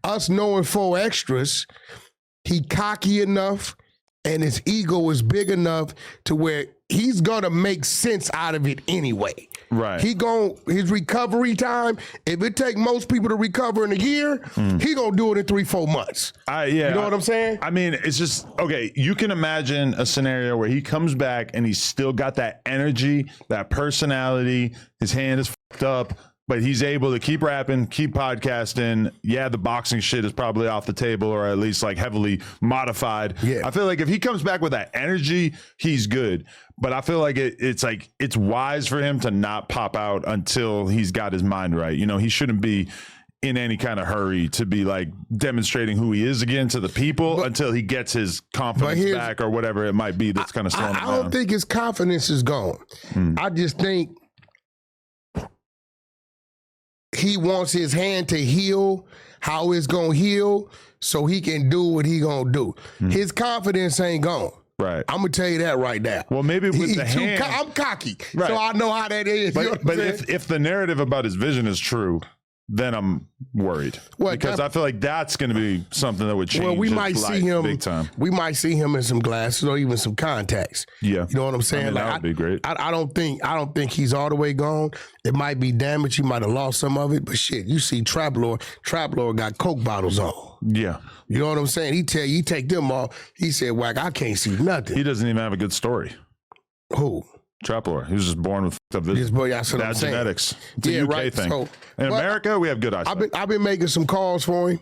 us knowing 4 Extras, he cocky enough and his ego is big enough to where he's gonna make sense out of it anyway. Right. His recovery time, if it take most people to recover in a year, he gonna do it in 3-4 months. You know what I'm saying? I mean, it's just, okay, you can imagine a scenario where he comes back and he's still got that energy, that personality, his hand is fucked up, but he's able to keep rapping, keep podcasting. Yeah, the boxing shit is probably off the table, or at least like heavily modified. Yeah. I feel like if he comes back with that energy, he's good. But I feel like it's wise for him to not pop out until he's got his mind right. You know, he shouldn't be in any kind of hurry to be like demonstrating who he is again to the people until he gets his confidence back or whatever it might be that's kind of slowing him down. I don't think his confidence is gone. I just think he wants his hand to heal how it's going to heal so he can do what he going to do. His confidence ain't gone. Right. I'm going to tell you that right now. Well, maybe with the hand. I'm cocky, right. So I know how that is. But if the narrative about his vision is true, then I'm worried. Because I feel like that's going to be something that would change we his might life see him big time. We might see him in some glasses or even some contacts. Yeah. You know what I'm saying? I mean, that would be great. I don't think he's all the way gone. It might be damaged. He might have lost some of it. But shit, you see Trap Lord got Coke bottles on. Yeah. You know what I'm saying? He tell you, take them off. He said, Wack, I can't see nothing. He doesn't even have a good story. Who? Trap Lord. He was just born with up vision. Bad genetics. It's a UK thing. So, in America, we have good eyesight. I've been making some calls for him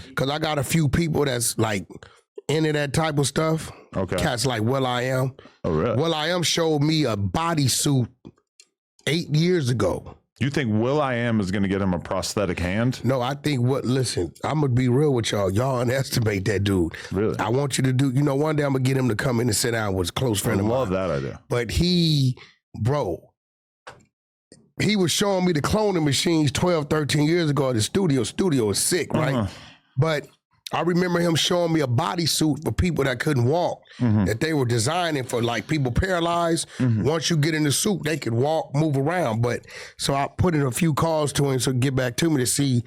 because I got a few people that's like into that type of stuff. Okay. Cats like Will.i.am. Oh, really? Will.i.am showed me a bodysuit 8 years ago. You think Will.i.am is going to get him a prosthetic hand? No, I think listen, I'm going to be real with y'all. Y'all underestimate that dude. Really? I want you to do, one day I'm going to get him to come in and sit down with a close friend of mine. I love that idea. But he was showing me the cloning machines 12, 13 years ago at the studio. Studio is sick, right? But I remember him showing me a bodysuit for people that couldn't walk, that they were designing for like people paralyzed. Once you get in the suit, they could walk, move around. But so I put in a few calls to him to get back to me to see,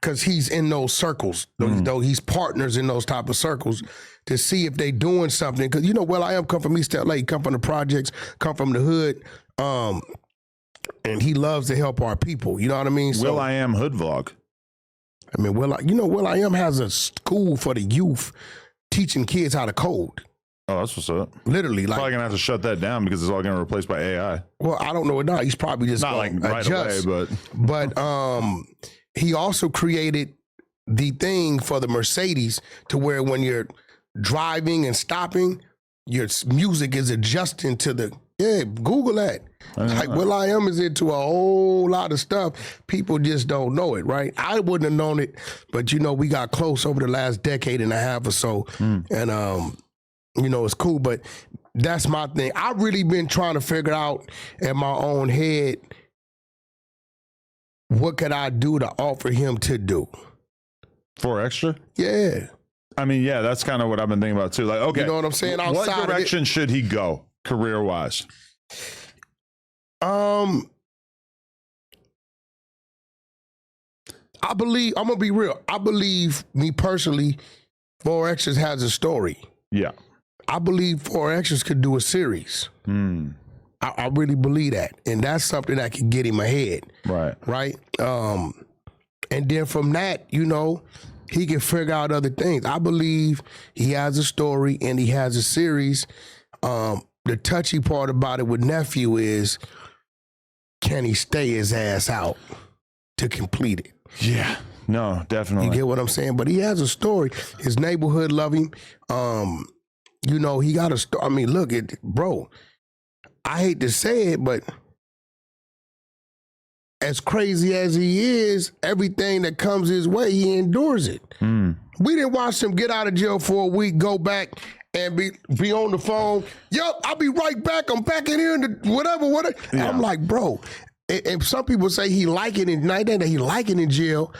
because he's in those circles, though he's partners in those type of circles, to see if they doing something. Because Will.i.am come from East LA, come from the projects, come from the hood, and he loves to help our people. You know what I mean? So, Will.i.am hood vlog. I mean, Will.i.am has a school for the youth teaching kids how to code. Oh, that's what's up. Literally, like, probably gonna have to shut that down because it's all gonna be replaced by AI. Well, I don't know it now. He's probably just not like right adjust. away, but he also created the thing for the Mercedes to where when you're driving and stopping, your music is adjusting to the. Yeah, Google that. Like Will.i.am is into a whole lot of stuff. People just don't know it, right? I wouldn't have known it, but we got close over the last decade and a half or so. And it's cool, but that's my thing. I've really been trying to figure out in my own head, what could I do to offer him to do? 4 Extra? Yeah. I mean, yeah, that's kind of what I've been thinking about too. Like, okay, you know what I'm saying? Outside what direction should he go career-wise? I believe, I'm gonna be real. I believe, me personally, 4 Extras has a story. Yeah. I believe 4 Extras could do a series. I really believe that. And that's something that can get him ahead. Right. Right? And then from that, he can figure out other things. I believe he has a story and he has a series. The touchy part about it with Nephew is, can he stay his ass out to complete it? Yeah. No, definitely. You get what I'm saying? But he has a story. His neighborhood love him. He got a story. I mean, look, bro, I hate to say it, but as crazy as he is, everything that comes his way, he endures it. We didn't watch him get out of jail for a week, go back and be on the phone. Yup, I'll be right back. I'm back in here and whatever. Yeah. I'm like, bro. And some people say he like it in night that he like it in jail.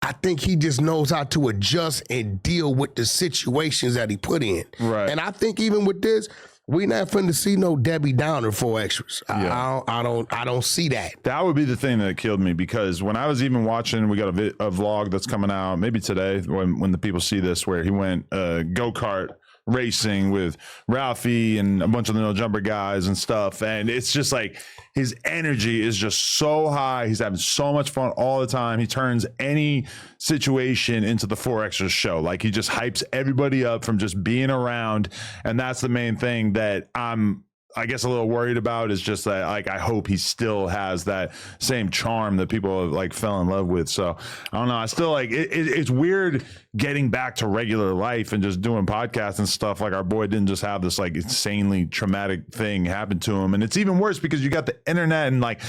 I think he just knows how to adjust and deal with the situations that he put in. Right. And I think even with this, we not finna see no Debbie Downer 4 extras. I don't see that. That would be the thing that killed me, because when I was even watching, we got a vlog that's coming out maybe today when the people see this, where he went go-kart racing with Ralphie and a bunch of the No Jumper guys and stuff, and it's just like his energy is just so high. He's having so much fun all the time. He turns any situation into the 4 Extras show. Like, he just hypes everybody up from just being around, and that's the main thing that I'm, I guess, a little worried about, is just that, like, I hope he still has that same charm that people like fell in love with. So I don't know. I still like it's weird getting back to regular life and just doing podcasts and stuff. Like, our boy didn't just have this like insanely traumatic thing happen to him. And it's even worse because you got the internet and, like,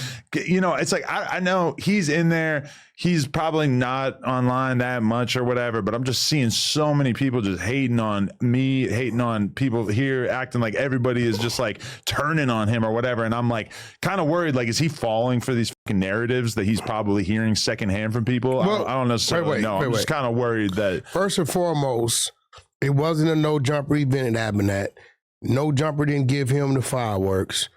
you know, it's like, I know he's in there. He's probably not online that much or whatever, but I'm just seeing so many people just hating on me, hating on people here, acting like everybody is just like turning on him or whatever. And I'm like kind of worried, like, is he falling for these fucking narratives that he's probably hearing secondhand from people? Well, I don't necessarily know. I'm just kind of worried that. First and foremost, it wasn't a No Jumper event at Abinat. No Jumper didn't give him the fireworks.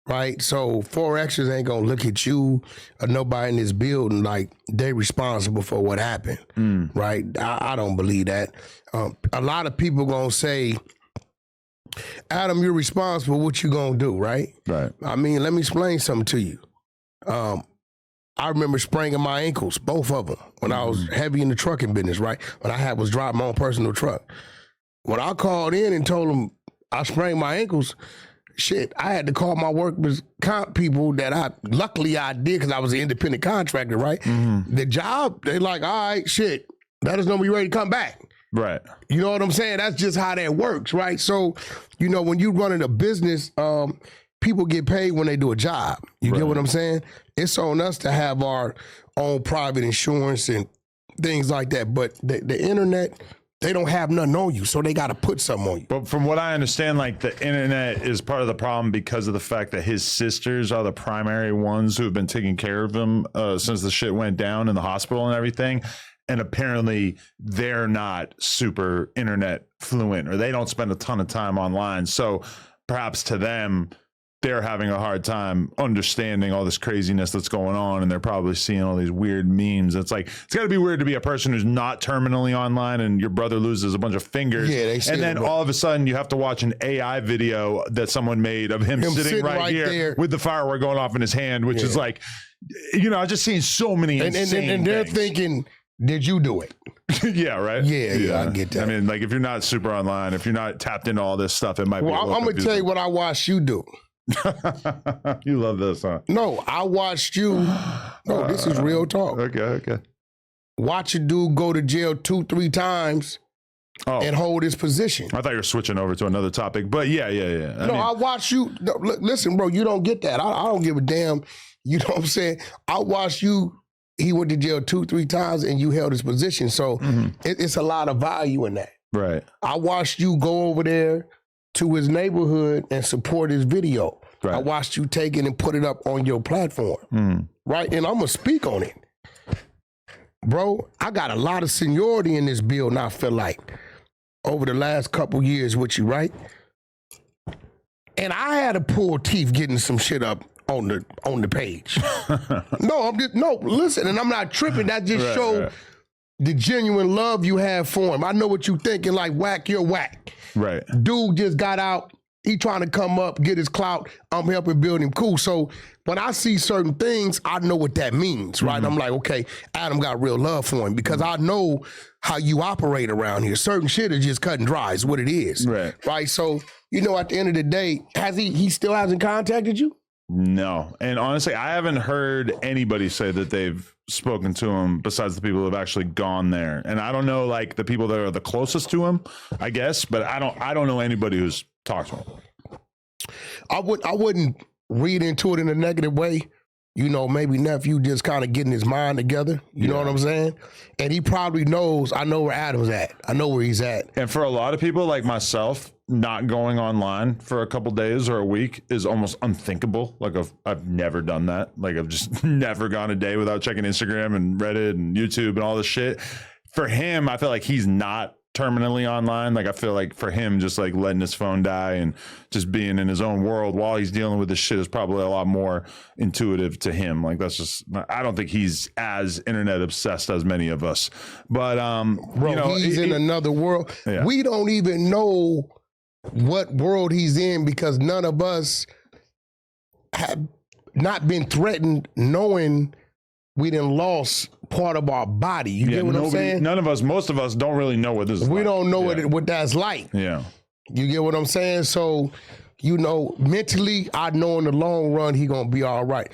Right, so 4 Extras ain't gonna look at you or nobody in this building like they responsible for what happened. Right, I don't believe that. A lot of people gonna say, Adam, you're responsible. What you gonna do? Right. Right. I mean, let me explain something to you. I remember spraining my ankles, both of them, when I was heavy in the trucking business. Right, when I was driving my own personal truck. When I called in and told them I sprained my ankles, shit, I had to call my workers' comp people that luckily I did, because I was an independent contractor, right? The job, they like, all right, shit, let us know when you're ready to come back. Right. You know what I'm saying? That's just how that works, right? So, you know, when you running a business, people get paid when they do a job. You get what I'm saying? It's on us to have our own private insurance and things like that. But the internet, they don't have nothing on you, so they got to put something on you. But from what I understand, like, the internet is part of the problem because of the fact that his sisters are the primary ones who have been taking care of him since the shit went down in the hospital and everything. And apparently they're not super internet fluent, or they don't spend a ton of time online. So perhaps to them, they're having a hard time understanding all this craziness that's going on, and they're probably seeing all these weird memes. It's like, it's got to be weird to be a person who's not terminally online and your brother loses a bunch of fingers. Yeah, and then all of a sudden you have to watch an AI video that someone made of him sitting right here there with the firework going off in his hand, which is like, you know, I've just seen so many insane and they're things. thinking, did you do it? Yeah, right? Yeah, I get that. I mean, like, if you're not super online, if you're not tapped into all this stuff, it might be a little I'm going to tell you what I watched you do. You love this, huh? No, I watched you. No, this is real talk. Okay. Watch a dude go to jail 2-3 times and hold his position. I thought you were switching over to another topic, but yeah. I watched you. No, listen, bro, you don't get that. I don't give a damn. You know what I'm saying? I watched you. He went to jail 2-3 times and you held his position. So it's a lot of value in that. Right. I watched you go over there to his neighborhood and support his video. Right. I watched you take it and put it up on your platform. Right? And I'm going to speak on it. Bro, I got a lot of seniority in this build now, I feel like, over the last couple years with you, right? And I had to pull teeth getting some shit up on the page. Listen, and I'm not tripping. That just show the genuine love you have for him. I know what you thinking, like, whack, you're whack. Right. Dude just got out. He trying to come up, get his clout. I'm helping build him. Cool. So when I see certain things, I know what that means, right? I'm like, okay, Adam got real love for him because I know how you operate around here. Certain shit is just cut and dry is what it is. Right. So, you know, at the end of the day, he still hasn't contacted you? No. And honestly, I haven't heard anybody say that they've spoken to him besides the people who have actually gone there. And I don't know, like, the people that are the closest to him, I guess, but I don't know anybody who's talked to him. I wouldn't read into it in a negative way. You know, maybe nephew just kind of getting his mind together. You know what I'm saying? And he probably knows, I know where Adam's at. I know where he's at. And for a lot of people like myself, not going online for a couple days or a week is almost unthinkable. Like, I've never done that. Like, I've just never gone a day without checking Instagram and Reddit and YouTube and all this shit. For him, I feel like he's not terminally online. Like I feel like for him, just like letting his phone die and just being in his own world while he's dealing with this shit is probably a lot more intuitive to him. Like that's just, I don't think he's as internet obsessed as many of us. But Bro, you know, he's in another world. Yeah. We don't even know what world he's in because none of us have not been threatened knowing we done lost part of our body. You get what I'm saying? None of us, most of us don't really know what this is We like. don't know what that's like. Yeah. You get what I'm saying? So, you know, mentally, I know in the long run he gonna be all right.